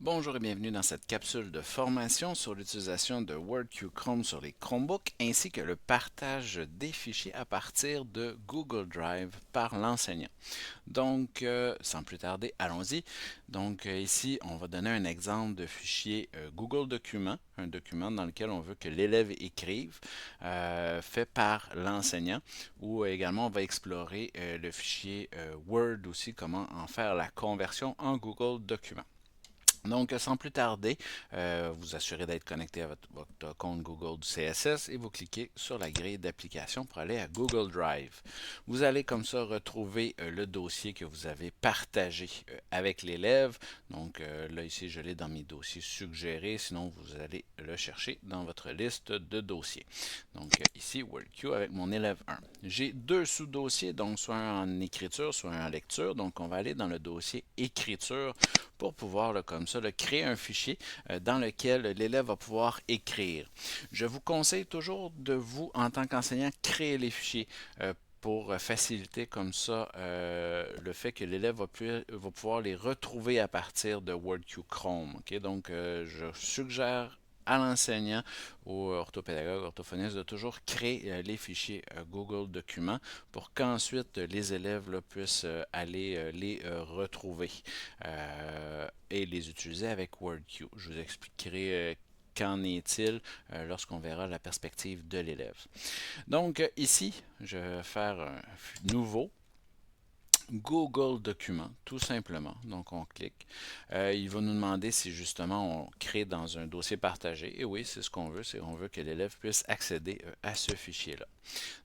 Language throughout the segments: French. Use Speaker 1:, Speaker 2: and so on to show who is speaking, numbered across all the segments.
Speaker 1: Bonjour et bienvenue dans cette capsule de formation sur l'utilisation de WordQ Chrome sur les Chromebooks ainsi que le partage des fichiers à partir de Google Drive par l'enseignant. Donc, sans plus tarder, allons-y. Donc, ici, on va donner un exemple de fichier Google Document, un document dans lequel on veut que l'élève écrive, fait par l'enseignant, ou également on va explorer le fichier Word aussi, comment en faire la conversion en Google Document. Donc, sans plus tarder, vous assurez d'être connecté à votre compte Google du CSS et vous cliquez sur la grille d'application pour aller à Google Drive. Vous allez comme ça retrouver le dossier que vous avez partagé avec l'élève. Donc là, ici, je l'ai dans mes dossiers suggérés. Sinon, vous allez le chercher dans votre liste de dossiers. Donc ici, WordQ avec mon élève 1. J'ai deux sous-dossiers, donc soit un en écriture, soit un en lecture. Donc, on va aller dans le dossier écriture pour pouvoir, là, comme ça, créer un fichier dans lequel l'élève va pouvoir écrire. Je vous conseille toujours de vous, en tant qu'enseignant, créer les fichiers pour faciliter comme ça le fait que l'élève va pouvoir les retrouver à partir de WordQ Chrome. Okay? Donc, je suggère à l'enseignant, au orthopédagogue, orthophoniste, de toujours créer les fichiers Google Documents pour qu'ensuite les élèves là, puissent aller les retrouver et les utiliser avec WordQ. Je vous expliquerai qu'en est-il lorsqu'on verra la perspective de l'élève. Donc ici, je vais faire un nouveau Google Document, tout simplement. Donc, on clique. Il va nous demander si justement on crée dans un dossier partagé. Et oui, c'est ce qu'on veut. C'est qu'on veut que l'élève puisse accéder à ce fichier-là.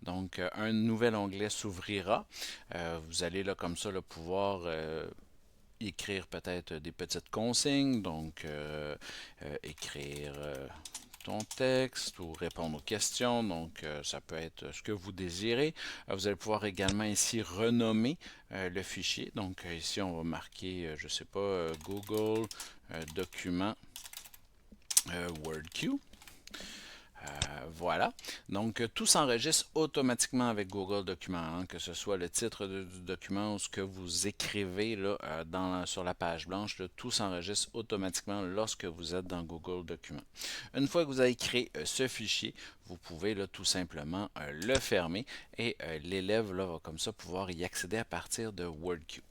Speaker 1: Donc, un nouvel onglet s'ouvrira. Vous allez là comme ça pouvoir écrire peut-être des petites consignes. Donc, écrire ton texte ou répondre aux questions. Donc, ça peut être ce que vous désirez. Vous allez pouvoir également ici renommer le fichier. Donc, ici, on va marquer, je ne sais pas, Google document WordQ. Voilà. Donc, tout s'enregistre automatiquement avec Google Documents, hein, que ce soit le titre du document ou ce que vous écrivez là, sur la page blanche, là, tout s'enregistre automatiquement lorsque vous êtes dans Google Documents. Une fois que vous avez créé ce fichier, vous pouvez là, tout simplement le fermer et l'élève va comme ça pouvoir y accéder à partir de WordQ.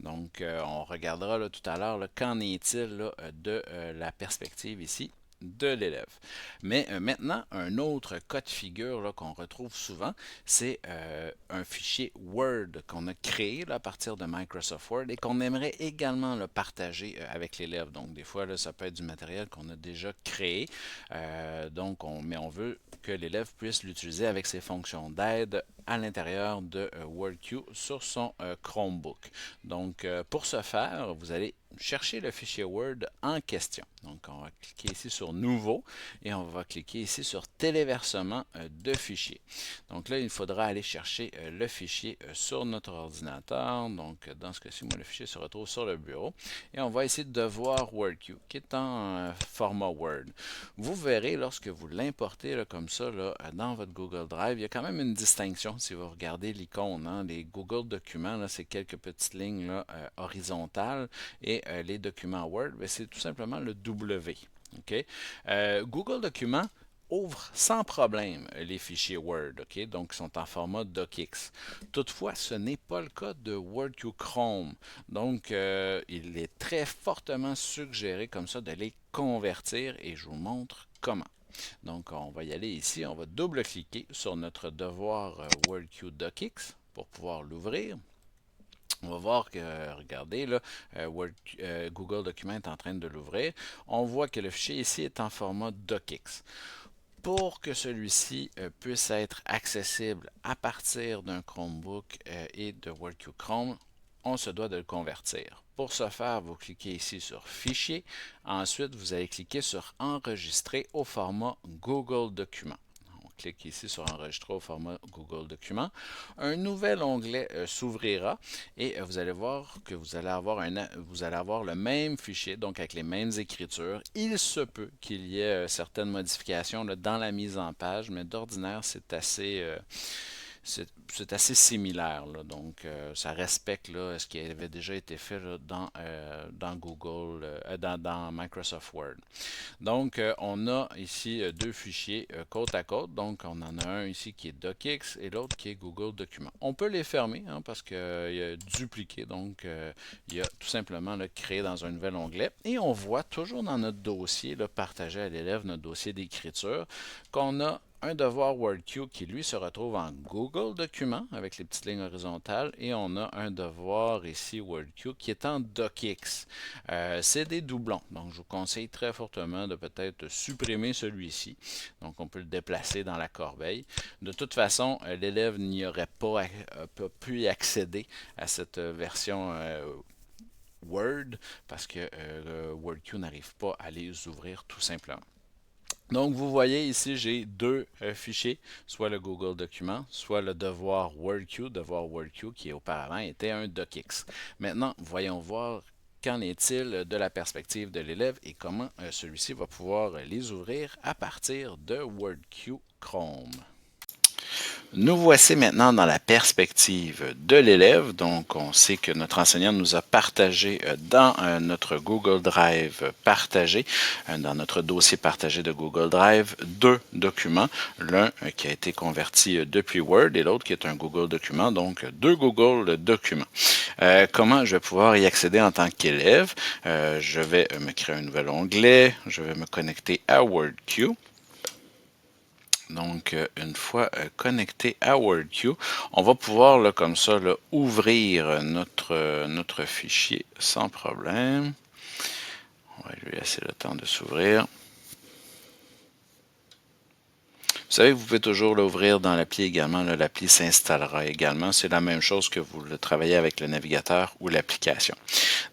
Speaker 1: Donc, on regardera là, tout à l'heure qu'en est-il de la perspective ici de l'élève. Mais maintenant, un autre cas de figure qu'on retrouve souvent, c'est un fichier Word qu'on a créé là, à partir de Microsoft Word et qu'on aimerait également partager avec l'élève. Donc, des fois, là, ça peut être du matériel qu'on a déjà créé, mais on veut que l'élève puisse l'utiliser avec ses fonctions d'aide à l'intérieur de WordQ sur son Chromebook. Donc, pour ce faire, vous allez chercher le fichier Word en question. Donc, on va cliquer ici sur Nouveau et on va cliquer ici sur Téléversement de fichiers. Donc là, il faudra aller chercher le fichier sur notre ordinateur. Donc, dans ce cas-ci, moi, le fichier se retrouve sur le bureau. Et on va essayer de voir WordQ, qui est en format Word. Vous verrez, lorsque vous l'importez comme ça dans votre Google Drive, il y a quand même une distinction si vous regardez l'icône. Hein, les Google Documents, c'est quelques petites lignes horizontales et les documents Word, c'est tout simplement le W. Okay? Google Documents ouvre sans problème les fichiers Word, okay? Donc ils sont en format docx. Toutefois, ce n'est pas le cas de WordQ Chrome. Donc, il est très fortement suggéré comme ça de les convertir et je vous montre comment. Donc, on va y aller ici, on va double-cliquer sur notre devoir WordQ docx pour pouvoir l'ouvrir. On va voir que, regardez, là, Google Document est en train de l'ouvrir. On voit que le fichier ici est en format docx. Pour que celui-ci puisse être accessible à partir d'un Chromebook et de WordQ Chrome, on se doit de le convertir. Pour ce faire, vous cliquez ici sur Fichier. Ensuite, vous allez cliquer sur Enregistrer au format Google Document. On clique ici sur Enregistrer au format Google Document. Un nouvel onglet s'ouvrira et vous allez voir que vous allez avoir le même fichier, donc avec les mêmes écritures. Il se peut qu'il y ait certaines modifications dans la mise en page, mais d'ordinaire, c'est assez similaire, là. Donc, ça respecte là, ce qui avait déjà été fait là, dans Google, dans Microsoft Word. Donc, on a ici deux fichiers côte à côte. Donc, on en a un ici qui est DocX et l'autre qui est Google Documents. On peut les fermer hein, parce qu'il y a dupliqué. Donc, il y a tout simplement là, créé dans un nouvel onglet. Et on voit toujours dans notre dossier, là, partagé à l'élève, notre dossier d'écriture, qu'on a un devoir WordQ qui, lui, se retrouve en Google Documents avec les petites lignes horizontales et on a un devoir ici WordQ qui est en DocX. C'est des doublons, donc je vous conseille très fortement de peut-être supprimer celui-ci. Donc on peut le déplacer dans la corbeille. De toute façon, l'élève n'y aurait pas pu y accéder à cette version Word parce que WordQ n'arrive pas à les ouvrir tout simplement. Donc, vous voyez ici, j'ai deux fichiers, soit le Google Document, soit le devoir WordQ qui auparavant était un DocX. Maintenant, voyons voir qu'en est-il de la perspective de l'élève et comment celui-ci va pouvoir les ouvrir à partir de WordQ Chrome. Nous voici maintenant dans la perspective de l'élève. Donc, on sait que notre enseignant nous a partagé dans notre Google Drive partagé, dans notre dossier partagé de Google Drive, deux documents. L'un qui a été converti depuis Word et l'autre qui est un Google document, donc deux Google documents. Comment je vais pouvoir y accéder en tant qu'élève? Je vais me créer un nouvel onglet, je vais me connecter à WordQ. Donc, une fois connecté à WordQ, on va pouvoir, là, comme ça, là, ouvrir notre fichier sans problème. On va lui laisser le temps de s'ouvrir. Vous savez, vous pouvez toujours l'ouvrir dans l'appli également. L'appli s'installera également. C'est la même chose que vous le travaillez avec le navigateur ou l'application.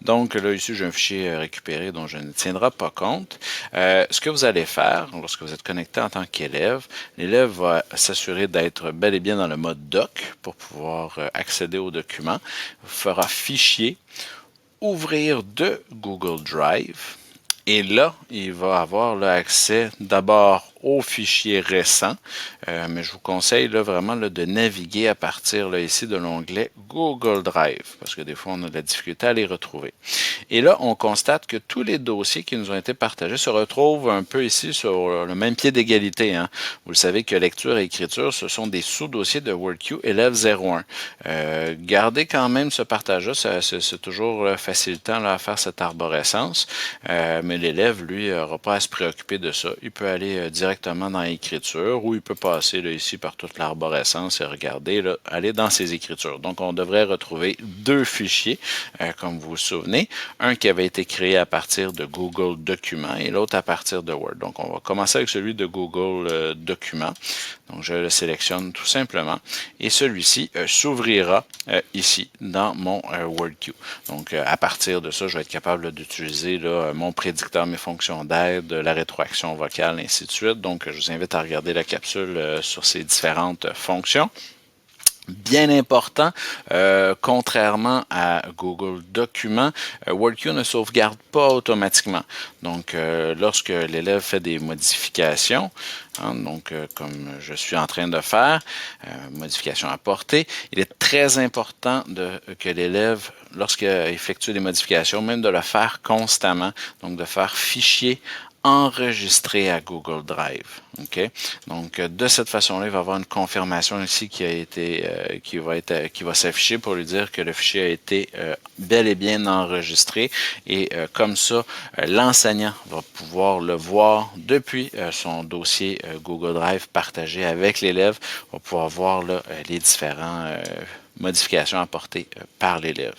Speaker 1: Donc là, ici, j'ai un fichier récupéré dont je ne tiendrai pas compte. Ce que vous allez faire, lorsque vous êtes connecté en tant qu'élève, l'élève va s'assurer d'être bel et bien dans le mode doc pour pouvoir accéder aux documents. Il fera fichier, ouvrir de Google Drive. Et là, il va avoir là, accès d'abord aux fichiers récents, mais je vous conseille là, vraiment là, de naviguer à partir là, ici de l'onglet Google Drive, parce que des fois, on a de la difficulté à les retrouver. Et là, on constate que tous les dossiers qui nous ont été partagés se retrouvent un peu ici sur le même pied d'égalité. Hein. Vous le savez que lecture et écriture, ce sont des sous-dossiers de WordQ élève 01. Gardez quand même ce partage-là, c'est toujours facilitant là, à faire cette arborescence, mais l'élève, lui, n'aura pas à se préoccuper de ça. Il peut aller directement dans l'écriture ou il peut passer là, ici par toute l'arborescence et regarder, là, aller dans ses écritures. Donc, on devrait retrouver deux fichiers, comme vous vous souvenez. Un qui avait été créé à partir de Google Documents et l'autre à partir de Word. Donc, on va commencer avec celui de Google Documents. Donc, je le sélectionne tout simplement et celui-ci s'ouvrira ici dans mon WordQ. Donc, à partir de ça, je vais être capable d'utiliser mon prédicteur, mes fonctions d'aide, la rétroaction vocale, ainsi de suite. Donc, je vous invite à regarder la capsule sur ces différentes fonctions. Bien important, contrairement à Google Documents, WordQ ne sauvegarde pas automatiquement. Donc, lorsque l'élève fait des modifications, hein, donc comme je suis en train de faire, modification apportée, il est très important que l'élève, lorsqu'il effectue des modifications, même de le faire constamment, donc de faire fichier enregistré à Google Drive. Okay? Donc, de cette façon-là, il va y avoir une confirmation ici qui va s'afficher pour lui dire que le fichier a été bel et bien enregistré. Et comme ça, l'enseignant va pouvoir le voir depuis son dossier Google Drive partagé avec l'élève, va pouvoir voir là, les différentes modifications apportées par l'élève.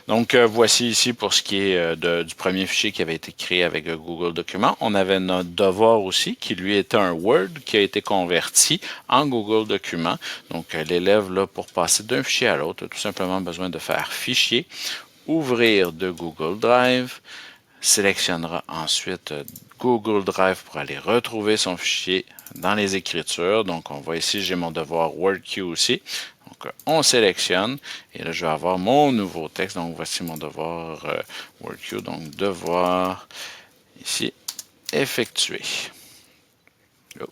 Speaker 1: Donc, voici ici pour ce qui est du premier fichier qui avait été créé avec Google Documents. On avait notre devoir aussi, qui lui était un Word qui a été converti en Google Documents. Donc, l'élève, là, pour passer d'un fichier à l'autre, a tout simplement besoin de faire Fichier, ouvrir de Google Drive, sélectionnera ensuite Google Drive pour aller retrouver son fichier dans les écritures. Donc, on voit ici, j'ai mon devoir WordQ aussi. Donc, on sélectionne et là, je vais avoir mon nouveau texte. Donc, voici mon devoir WordQ. Donc, devoir ici effectué. Oh.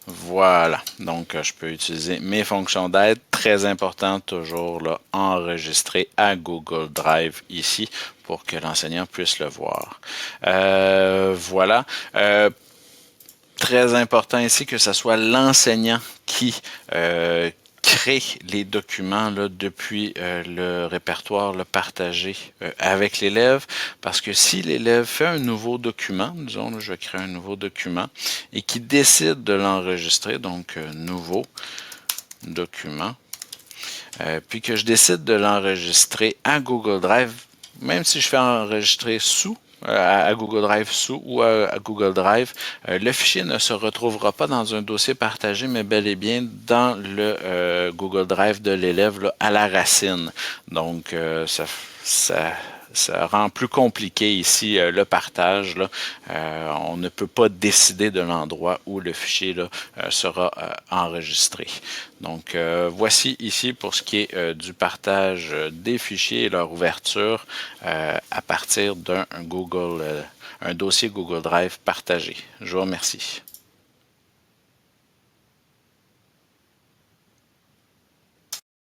Speaker 1: Voilà, donc je peux utiliser mes fonctions d'aide. Très important, toujours là, enregistrer à Google Drive ici pour que l'enseignant puisse le voir. Voilà. Très important ici que ce soit l'enseignant qui crée les documents là, depuis le répertoire là, partagé avec l'élève, parce que si l'élève fait un nouveau document, disons là, je vais créer un nouveau document, et qui décide de l'enregistrer, donc nouveau document, puis que je décide de l'enregistrer à Google Drive, même si je fais enregistrer sous à Google Drive sous ou à Google Drive, le fichier ne se retrouvera pas dans un dossier partagé, mais bel et bien dans le Google Drive de l'élève là, à la racine. Donc, ça rend plus compliqué ici le partage. Là. On ne peut pas décider de l'endroit où le fichier là, sera enregistré. Donc, voici ici pour ce qui est du partage des fichiers et leur ouverture à partir d'un Google, un dossier Google Drive partagé. Je vous remercie.